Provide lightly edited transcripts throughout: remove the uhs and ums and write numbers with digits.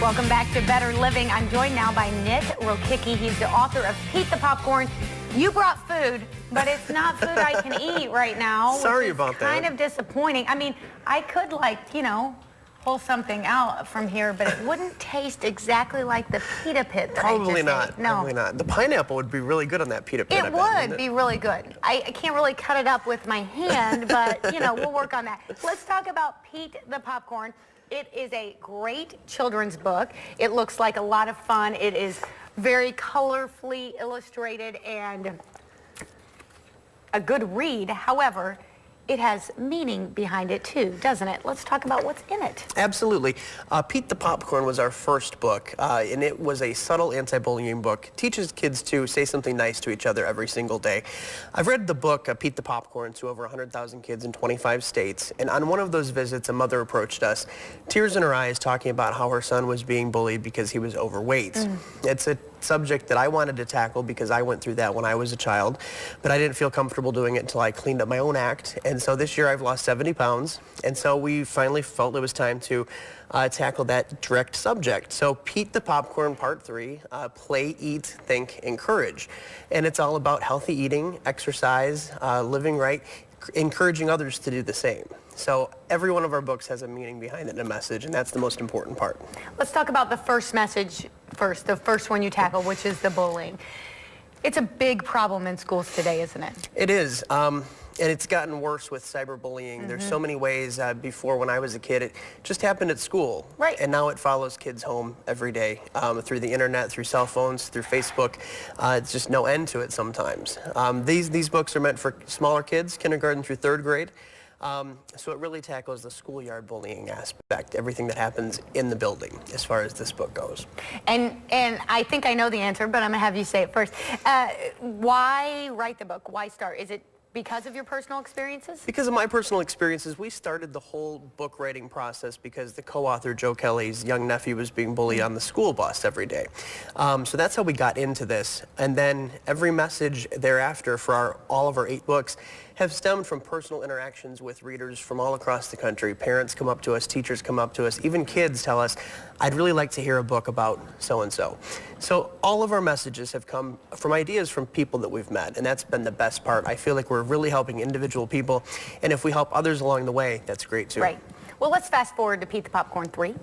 Welcome back to Better Living. I'm joined now by Rokicki. He's the author of Pete the Popcorn. You brought food, but it's not food I can eat right now. Sorry about that. Kind of disappointing. I mean, I could, like, you know, pull something out from here, but it wouldn't taste exactly like the pita pit that Probably I just not. ate. No. Probably not. The pineapple would be really good on that pita pit. It would be really good. I can't really cut it up with my hand, but, you know, we'll work on that. Let's talk about Pete the Popcorn. It is a great children's book. It looks like a lot of fun. It is very colorfully illustrated and a good read. However, it has meaning behind it too, doesn't it? Let's talk about what's in it. Absolutely. Pete the Popcorn was our first book, and it was a subtle anti-bullying book. It teaches kids to say something nice to each other every single day. I've read the book, Pete the Popcorn, to over 100,000 kids in 25 states, and on one of those visits, a mother approached us, tears in her eyes, talking about how her son was being bullied because he was overweight. It's a subject that I wanted to tackle because I went through that when I was a child, but I didn't feel comfortable doing it until I cleaned up my own act. And so this year I've lost 70 pounds. And so we finally felt it was time to tackle that direct subject. So Pete the Popcorn Part 3, Play, Eat, Think, Encourage. And it's all about healthy eating, exercise, living right, encouraging others to do the same. So every one of our books has a meaning behind it and a message, and that's the most important part. Let's talk about the first message first, the first one you tackle, which is the bullying. It's a big problem in schools today, isn't it? It is. And it's gotten worse with cyberbullying. There's so many ways. Before, when I was a kid, it just happened at school. Right. And now it follows kids home every day through the internet, through cell phones, through Facebook. It's just no end to it sometimes. These books are meant for smaller kids, kindergarten through third grade. So it really tackles the schoolyard bullying aspect, everything that happens in the building as far as this book goes. And I think I know the answer, but I'm going to have you say it first. Why write the book? Why start? Is it because of your personal experiences? Because of my personal experiences. We started the whole book writing process because the co-author, Joe Kelly's young nephew, was being bullied on the school bus every day. So that's how we got into this. And then every message thereafter for all of our 8 books have stemmed from personal interactions with readers from all across the country. Parents come up to us, teachers come up to us, even kids tell us, I'd really like to hear a book about so-and-so. So all of our messages have come from ideas from people that we've met, and that's been the best part. I feel like we're really helping individual people, and if we help others along the way, that's great too. Right. Well, let's fast forward to Pete the Popcorn 3,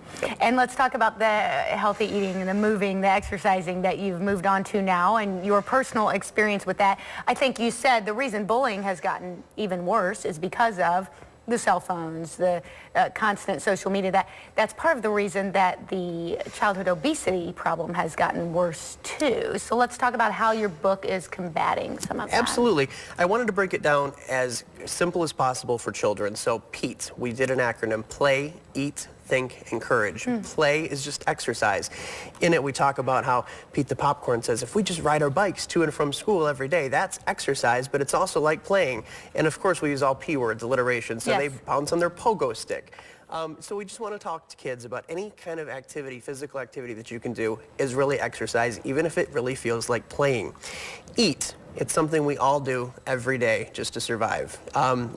and let's talk about the healthy eating and the moving, the exercising that you've moved on to now and your personal experience with that. I think you said the reason bullying has gotten even worse is because of the cell phones, the constant social media. That's part of the reason that the childhood obesity problem has gotten worse too. So let's talk about how your book is combating some of that. Absolutely. I wanted to break it down as simple as possible for children. So PEAT, we did an acronym: Play, Eat, Think, Encourage. Play is just exercise. In it, we talk about how Pete the Popcorn says, if we just ride our bikes to and from school every day, that's exercise, but it's also like playing. And of course, we use all P words, alliteration, so they bounce on their pogo stick. So we just want to talk to kids about any kind of activity, physical activity that you can do is really exercise, even if it really feels like playing. Eat. It's something we all do every day just to survive.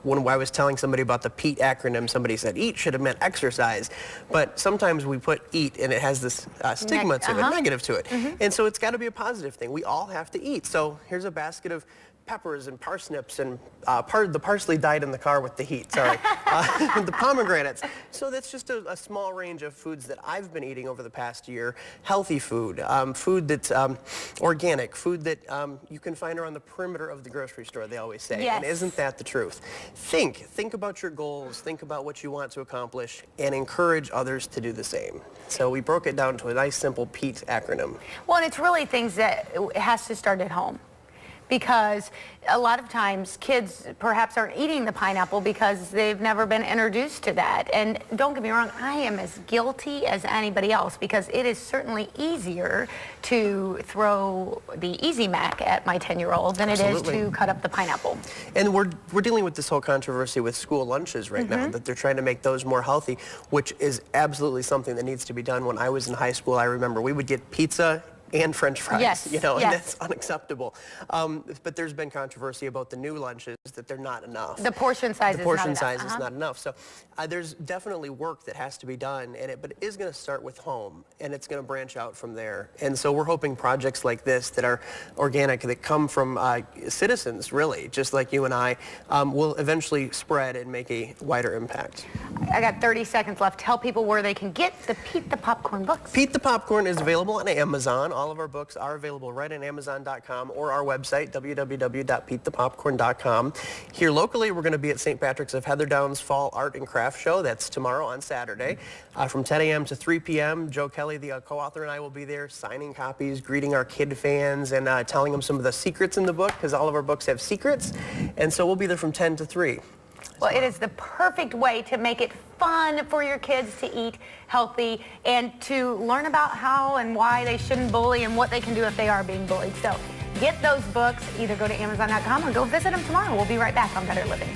When I was telling somebody about the PEAT acronym, somebody said eat should have meant exercise. But sometimes we put eat and it has this stigma to it, negative to it. And so it's got to be a positive thing. We all have to eat. So here's a basket of peppers and parsnips and the parsley died in the car with the heat, sorry. The pomegranates. So that's just a small range of foods that I've been eating over the past year. Healthy food, food that's organic, food that you can find around the perimeter of the grocery store, they always say. And isn't that the truth? Think about your goals, think about what you want to accomplish, and encourage others to do the same. So we broke it down to a nice simple PEAT acronym. Well, and it's really things that it has to start at home. Because a lot of times kids perhaps aren't eating the pineapple because they've never been introduced to that. And don't get me wrong, I am as guilty as anybody else because it is certainly easier to throw the Easy Mac at my 10-year-old than it is to cut up the pineapple. And we're dealing with this whole controversy with school lunches right now, that they're trying to make those more healthy, which is absolutely something that needs to be done. When I was in high school, I remember we would get pizza and French fries. Yes, You know, yes. and that's unacceptable. But there's been controversy about the new lunches, that they're not enough. The portion size The portion size is not enough. So there's definitely work that has to be done, but it is going to start with home, and it's going to branch out from there. And so we're hoping projects like this that are organic, that come from citizens, really, just like you and I, will eventually spread and make a wider impact. I got 30 seconds left. Tell people where they can get the Pete the Popcorn books. Pete the Popcorn is available on Amazon. All of our books are available right on Amazon.com or our website, www.petethepopcorn.com. Here locally, we're going to be at St. Patrick's of Heatherdown's Fall Art and Craft Show. That's tomorrow on Saturday from 10 a.m. to 3 p.m. Joe Kelly, the co-author, and I will be there signing copies, greeting our kid fans, and telling them some of the secrets in the book, because all of our books have secrets. And so we'll be there from 10 to 3. Well, it is the perfect way to make it fun for your kids to eat healthy and to learn about how and why they shouldn't bully and what they can do if they are being bullied. So get those books. Either go to Amazon.com or go visit them tomorrow. We'll be right back on Better Living.